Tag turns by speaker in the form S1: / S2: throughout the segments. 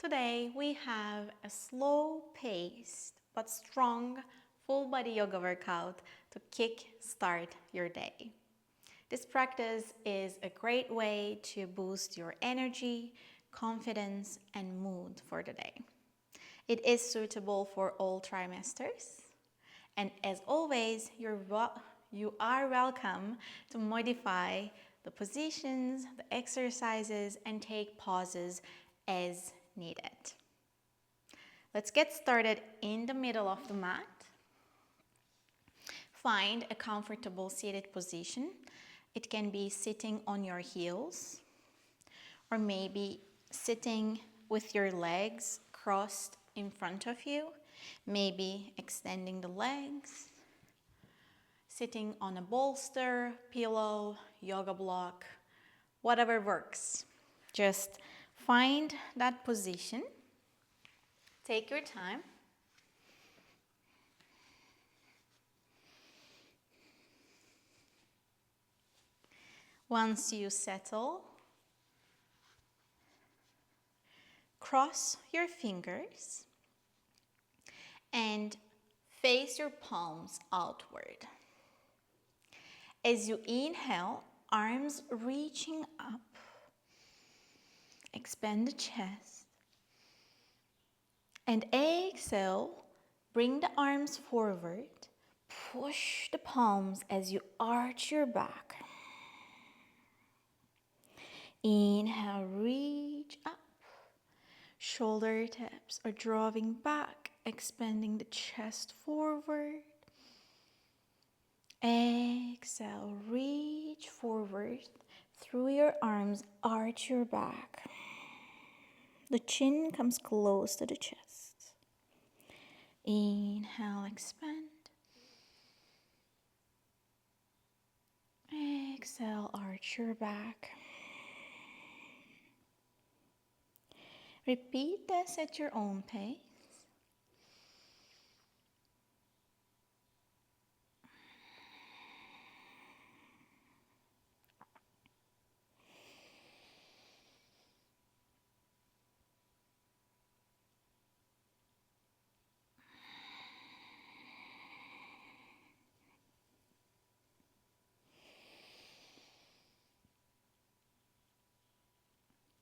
S1: Today we have a slow-paced but strong full body yoga workout to kick-start your day. This practice is a great way to boost your energy, confidence, and mood for the day. It is suitable for all trimesters, and as always, you are welcome to modify the positions, the exercises, and take pauses as needed. Let's get started in the middle of the mat. Find a comfortable seated position. It can be sitting on your heels, or maybe sitting with your legs crossed in front of you, maybe extending the legs, sitting on a bolster, pillow, yoga block, whatever works. Just find that position. Take your time. Once you settle, cross your fingers and face your palms outward. As you inhale, arms reaching up, expand the chest, and exhale, bring the arms forward, push the palms as you arch your back. Inhale, reach up. Shoulder taps are drawing back, expanding the chest forward. Exhale, reach forward through your arms, arch your back. The chin comes close to the chest. Inhale, expand. Exhale, arch your back. Repeat this at your own pace.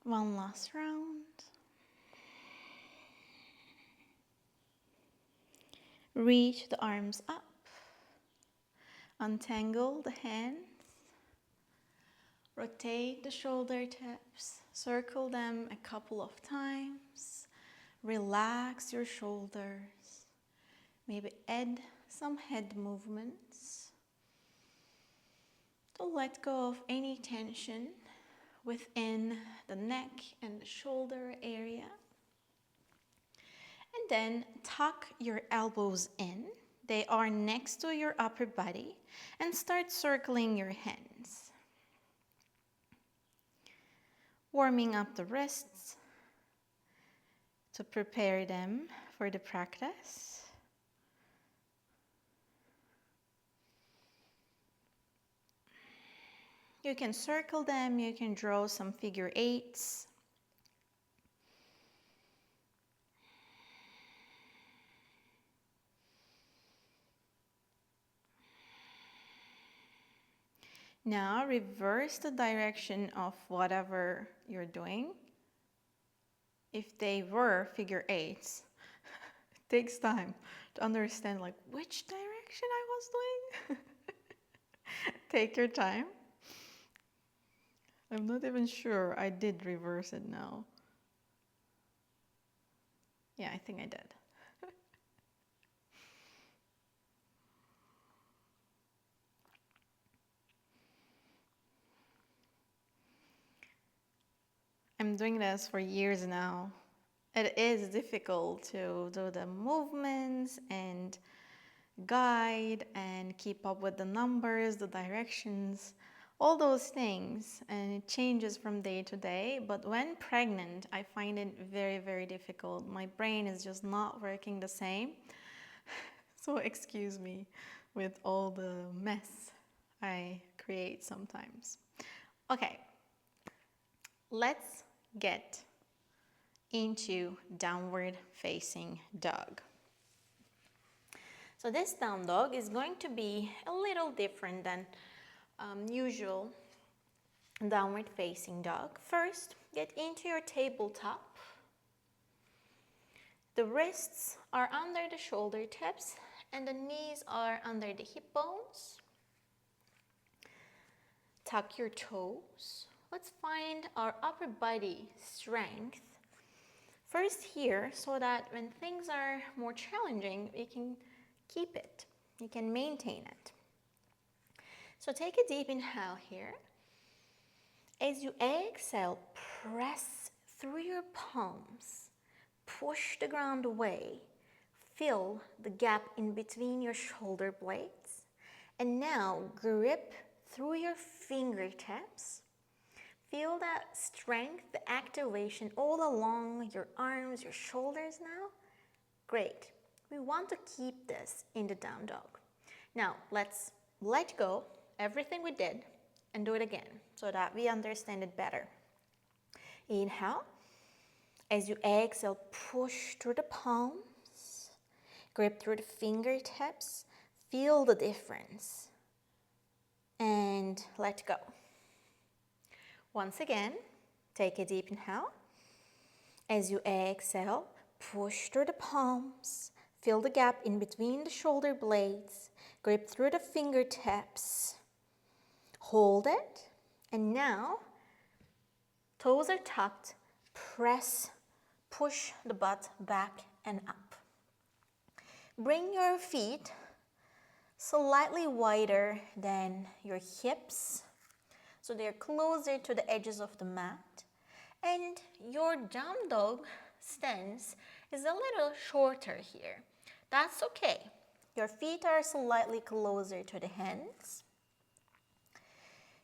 S1: One last round. Reach the arms up. Untangle the hands. Rotate the shoulder taps. Circle them a couple of times. Relax your shoulders. Maybe add some head movements to let go of any tension within the neck and the shoulder area. And then tuck your elbows in. They are next to your upper body, and start circling your hands. Warming up the wrists to prepare them for the practice. You can circle them, you can draw some figure eights. Now reverse the direction of whatever you're doing. If they were figure eights, it takes time to understand like which direction I was doing. Take your time. I'm not even sure I did reverse it now. Yeah, I think I did. I'm doing this for years now. It is difficult to do the movements and guide and keep up with the numbers, the directions, all those things, and it changes from day to day. But when pregnant, I find it very, very difficult. My brain is just not working the same. So excuse me with all the mess I create sometimes. Okay, let's get into downward facing dog. So this down dog is going to be a little different than usual downward facing dog. First, get into your tabletop. The wrists are under the shoulder tips and the knees are under the hip bones. Tuck your toes. Let's find our upper body strength first here, so that when things are more challenging, we can keep it, you can maintain it. So take a deep inhale here. As you exhale, press through your palms, push the ground away, fill the gap in between your shoulder blades, and now grip through your fingertips. Feel that strength, the activation all along your arms, your shoulders now. Great. We want to keep this in the down dog. Now, let's let go everything we did and do it again so that we understand it better. Inhale. As you exhale, push through the palms, grip through the fingertips, feel the difference, and let go. Once again, take a deep inhale. As you exhale, push through the palms, fill the gap in between the shoulder blades, grip through the fingertips, hold it, and now toes are tucked, press, push the butt back and up. Bring your feet slightly wider than your hips, so they're closer to the edges of the mat, and your down dog stance is a little shorter here. That's okay. Your feet are slightly closer to the hands.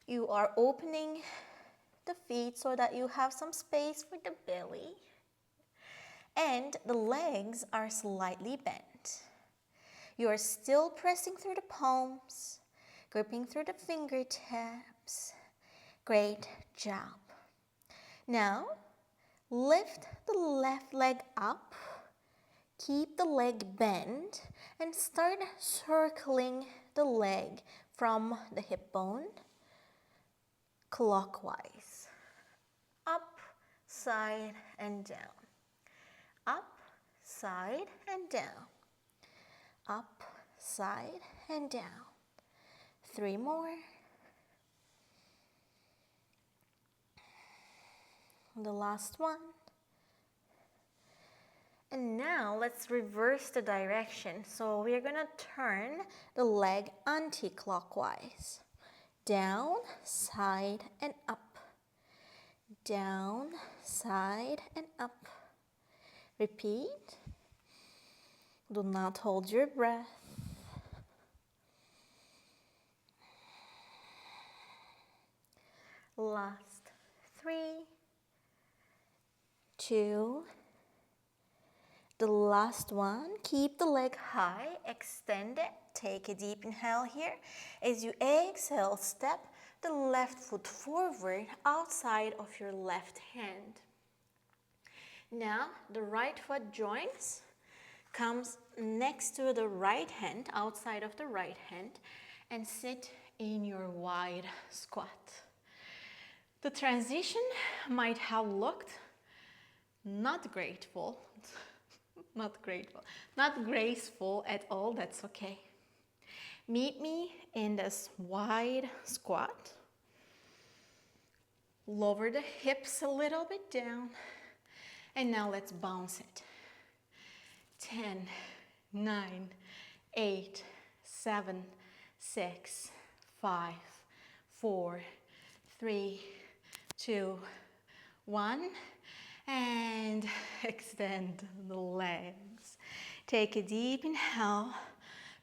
S1: You are opening the feet so that you have some space for the belly, and the legs are slightly bent. You are still pressing through the palms, gripping through the fingertips. Great job. Now, lift the left leg up, keep the leg bent, and start circling the leg from the hip bone clockwise. Up, side, and down. Up, side, and down. Up, side, and down. 3 more. The last one. And now let's reverse the direction. So we are going to turn the leg anti-clockwise. Down, side, and up. Down, side, and up. Repeat. Do not hold your breath. Last 3, 2, the last one. Keep the leg high, extend it. Take a deep inhale here. As you exhale, step the left foot forward outside of your left hand. Now, the right foot joins, comes next to the right hand, outside of the right hand, and sit in your wide squat. The transition might have looked not graceful at all. That's okay. Meet me in this wide squat. Lower the hips a little bit down. And now let's bounce it. 10, 9, 8, 7, 6, 5, 4, 3, 2, 1. And extend the legs. Take a deep inhale.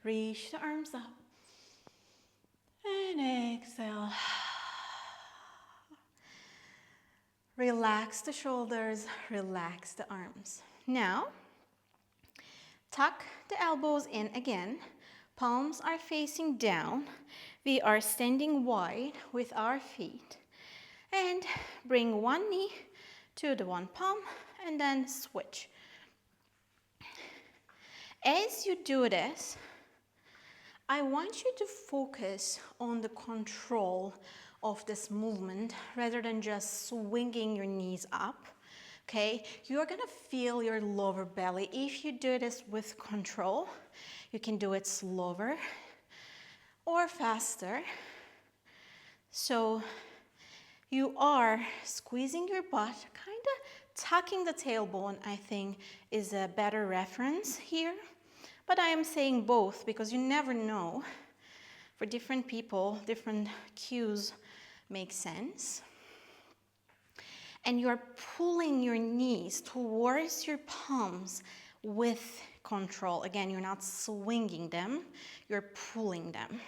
S1: Reach the arms up. And exhale. Relax the shoulders, relax the arms. Now, tuck the elbows in again. Palms are facing down. We are standing wide with our feet. And bring one knee to the one palm and then switch. As you do this, I want you to focus on the control of this movement rather than just swinging your knees up. Okay, you're gonna feel your lower belly. If you do this with control, you can do it slower or faster. So you are squeezing your butt, kind of tucking the tailbone, I think, is a better reference here. But I am saying both because you never know. For different people, different cues make sense. And you're pulling your knees towards your palms with control. Again, you're not swinging them, you're pulling them.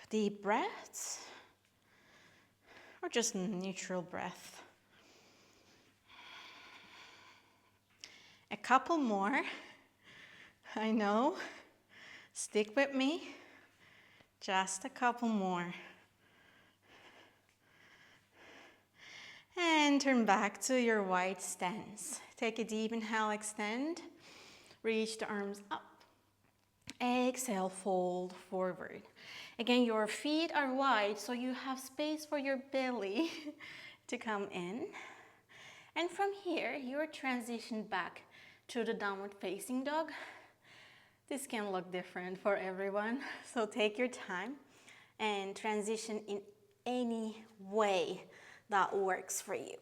S1: Deep breaths, or just neutral breath. A couple more. I know. Stick with me. Just a couple more. And turn back to your wide stance. Take a deep inhale, extend. Reach the arms up. Exhale, fold forward. Again, your feet are wide, so you have space for your belly to come in. And from here, you're transitioned back to the downward facing dog. This can look different for everyone, so take your time and transition in any way that works for you.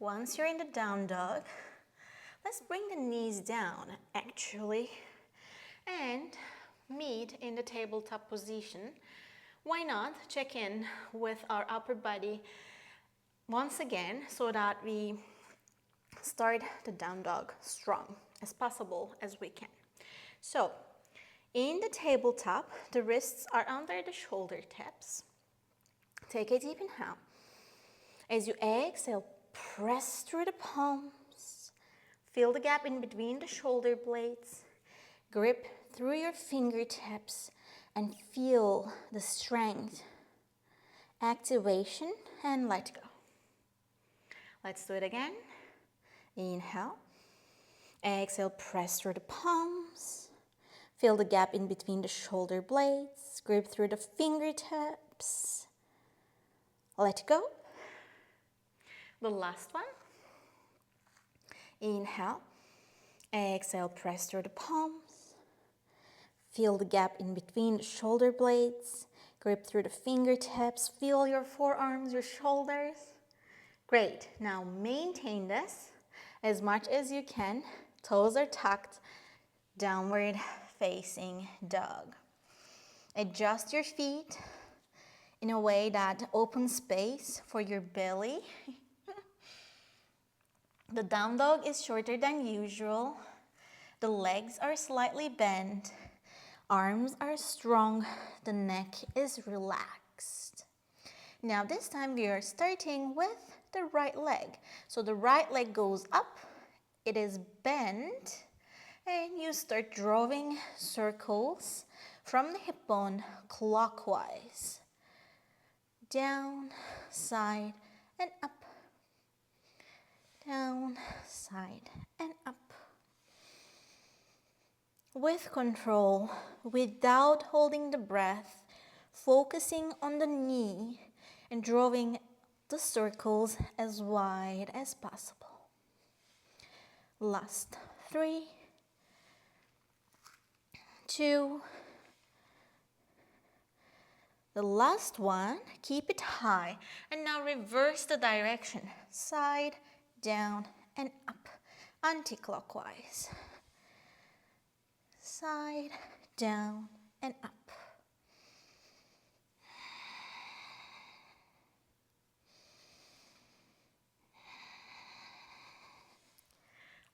S1: Once you're in the down dog, let's bring the knees down actually and meet in the tabletop position. Why not check in with our upper body once again so that we start the down dog strong as possible as we can. So in the tabletop, the wrists are under the shoulder tips. Take a deep inhale. As you exhale, press through the palms. Feel the gap in between the shoulder blades. Grip through your fingertips and feel the strength, activation, and let go. Let's do it again. Inhale. Exhale, press through the palms. Feel the gap in between the shoulder blades. Grip through the fingertips. Let go. The last one. Inhale. Exhale, press through the palms. Feel the gap in between the shoulder blades. Grip through the fingertips. Feel your forearms, your shoulders. Great. Now maintain this as much as you can. Toes are tucked. Downward facing dog. Adjust your feet in a way that opens space for your belly. The down dog is shorter than usual. The legs are slightly bent. Arms are strong. The neck is relaxed. Now this time we are starting with the right leg. So the right leg goes up. It is bent. And you start drawing circles from the hip bone clockwise. Down, side, and up. Down, side, and up. With control, without holding the breath, focusing on the knee and drawing the circles as wide as possible. Last 3, 2, the last one, keep it high. And now reverse the direction, side, down, and up, anti-clockwise. Side, down, and up.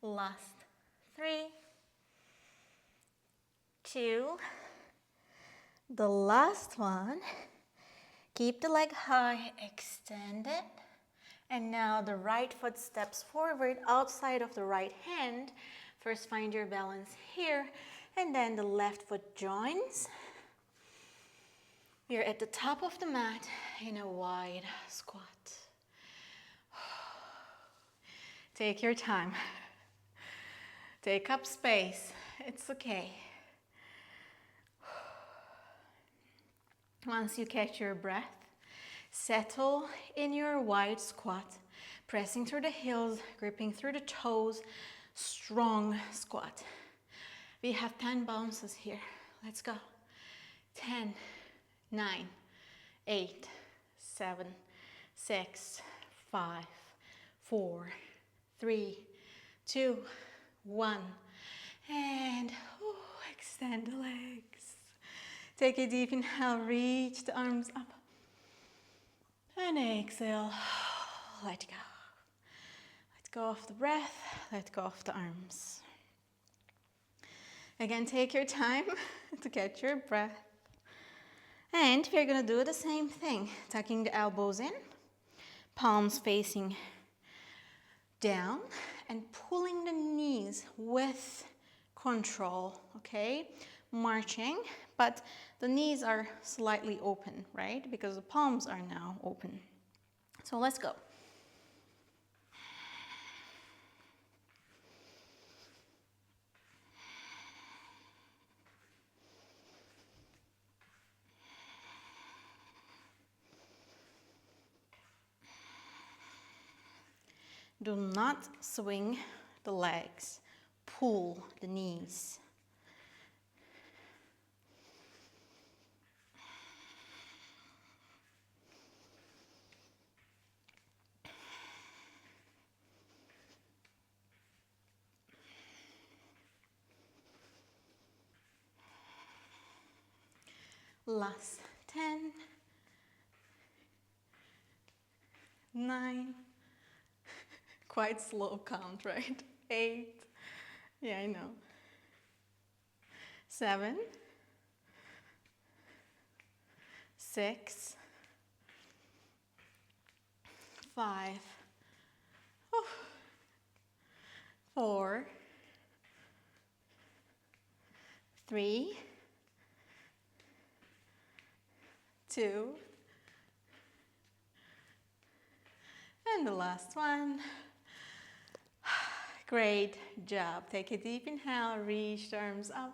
S1: Last 3, 2, the last one. Keep the leg high, extend it. And now the right foot steps forward outside of the right hand. First find your balance here, and then the left foot joins. You're at the top of the mat in a wide squat. Take your time. Take up space. It's okay. Once you catch your breath, settle in your wide squat, pressing through the heels, gripping through the toes, strong squat. We have 10 bounces here. Let's go. 10, 9, 8, 7, 6, 5, 4, 3, 2, 1. And extend the legs. Take a deep inhale, reach the arms up. And exhale, let go. Let go of the breath, let go of the arms. Again, take your time to catch your breath. And we're gonna do the same thing, tucking the elbows in, palms facing down, and pulling the knees with control, okay? Marching, but the knees are slightly open, right? Because the palms are now open. So let's go. Do not swing the legs, pull the knees. Last 10, 9, quite slow count, right? 8, yeah, I know. 7, 6, 5, 4, 3, 2, and the last one. Great job. Take a deep inhale, reach the arms up.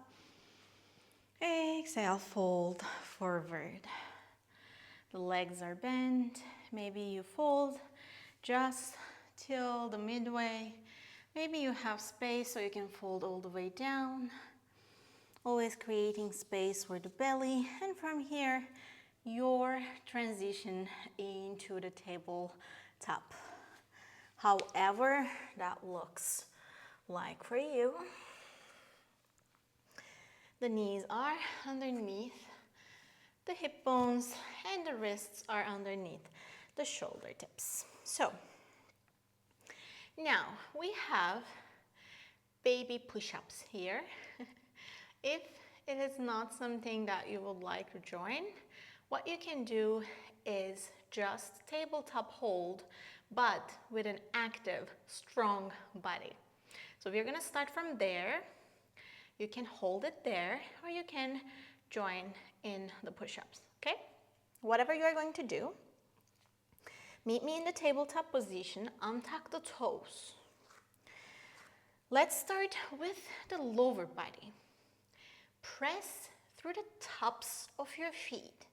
S1: Exhale, fold forward. The legs are bent. Maybe you fold just till the midway. Maybe you have space so you can fold all the way down. Always creating space for the belly. And from here, your transition into the tabletop. However that looks like for you. The knees are underneath the hip bones and the wrists are underneath the shoulder tips. So now we have baby push-ups here. If it is not something that you would like to join, what you can do is just tabletop hold, but with an active, strong body. So we're gonna start from there. You can hold it there, or you can join in the push-ups, okay? Whatever you are going to do, meet me in the tabletop position, untuck the toes. Let's start with the lower body. Press through the tops of your feet.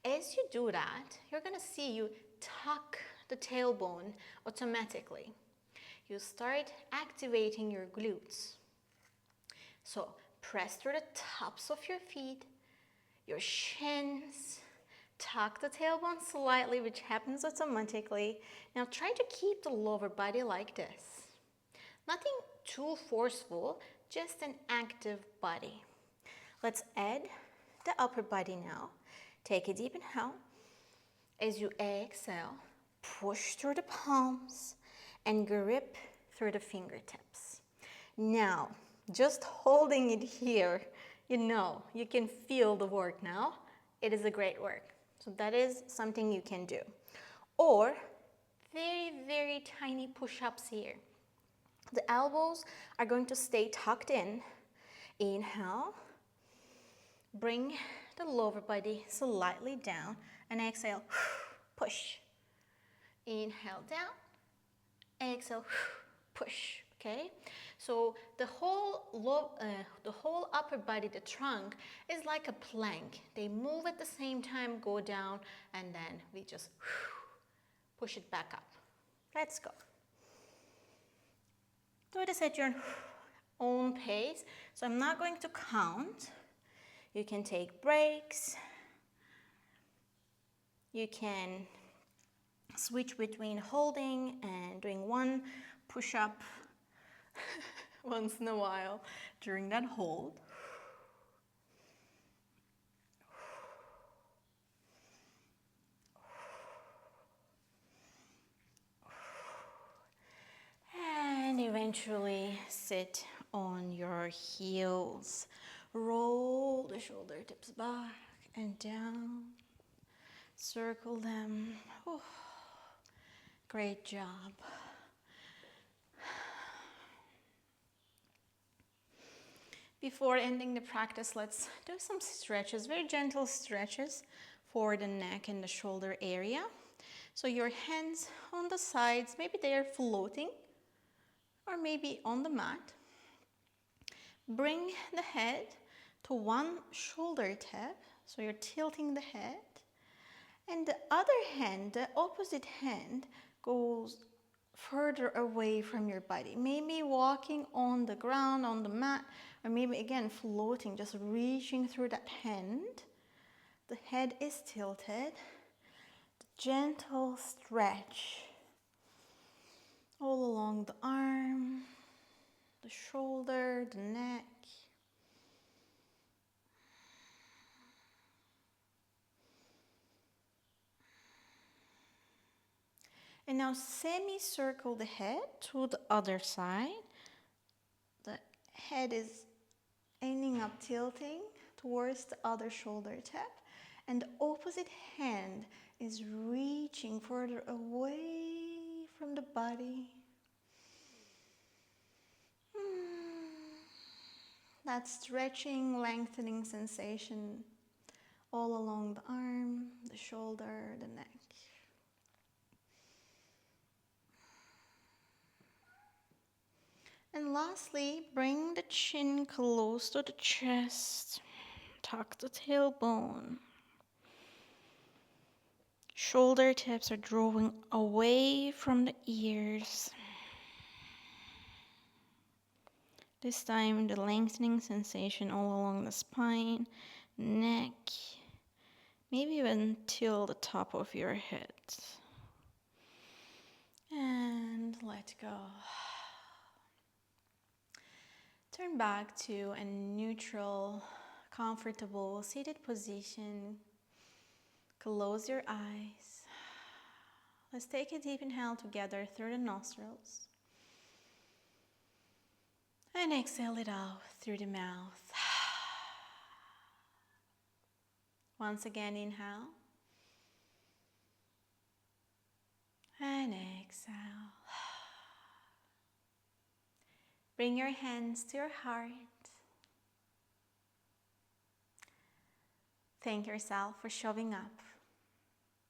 S1: As you do that, you're gonna see you tuck the tailbone automatically. You start activating your glutes. So press through the tops of your feet, your shins, tuck the tailbone slightly, which happens automatically. Now try to keep the lower body like this. Nothing too forceful, just an active body. Let's add the upper body now. Take a deep inhale. As you exhale, push through the palms and grip through the fingertips. Now, just holding it here, you can feel the work now. It is a great work. So that is something you can do. Or very, very tiny push-ups here. The elbows are going to stay tucked in. Inhale. Bring the lower body slightly down, and exhale, push. Inhale down, exhale, push. Okay, so the whole upper body, the trunk, is like a plank. They move at the same time, go down, and then we just push it back up. Let's go. Do this at your own pace. So I'm not going to count. You can take breaks. You can switch between holding and doing one push-up once in a while during that hold. And eventually sit on your heels. Roll the shoulder tips back and down. Circle them. Oh, great job. Before ending the practice, let's do some stretches, very gentle stretches for the neck and the shoulder area. So your hands on the sides, maybe they are floating or maybe on the mat. Bring the head to one shoulder tip, so you're tilting the head. And the other hand, the opposite hand, goes further away from your body. Maybe walking on the ground, on the mat, or maybe again floating, just reaching through that hand. The head is tilted. Gentle stretch all along the arm, the shoulder, the neck. And now semicircle the head to the other side. The head is ending up tilting towards the other shoulder tip. And the opposite hand is reaching further away from the body. That stretching, lengthening sensation all along the arm, the shoulder, the neck. And lastly, bring the chin close to the chest. Tuck the tailbone. Shoulder tips are drawing away from the ears. This time, the lengthening sensation all along the spine, neck, maybe even till the top of your head. And let go. Turn back to a neutral, comfortable, seated position. Close your eyes. Let's take a deep inhale together through the nostrils. And exhale it out through the mouth. Once again, inhale. And exhale. Bring your hands to your heart. Thank yourself for showing up,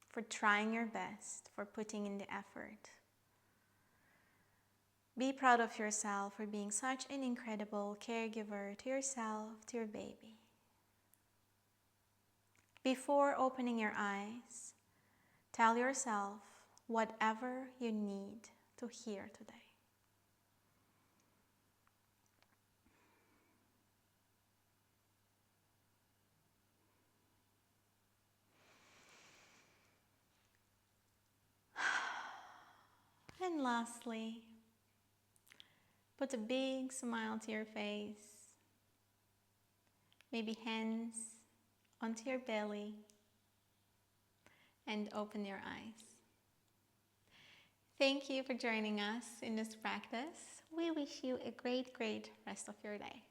S1: for trying your best, for putting in the effort. Be proud of yourself for being such an incredible caregiver to yourself, to your baby. Before opening your eyes, tell yourself whatever you need to hear today. And lastly, put a big smile to your face. Maybe hands onto your belly. And open your eyes. Thank you for joining us in this practice. We wish you a great, great rest of your day.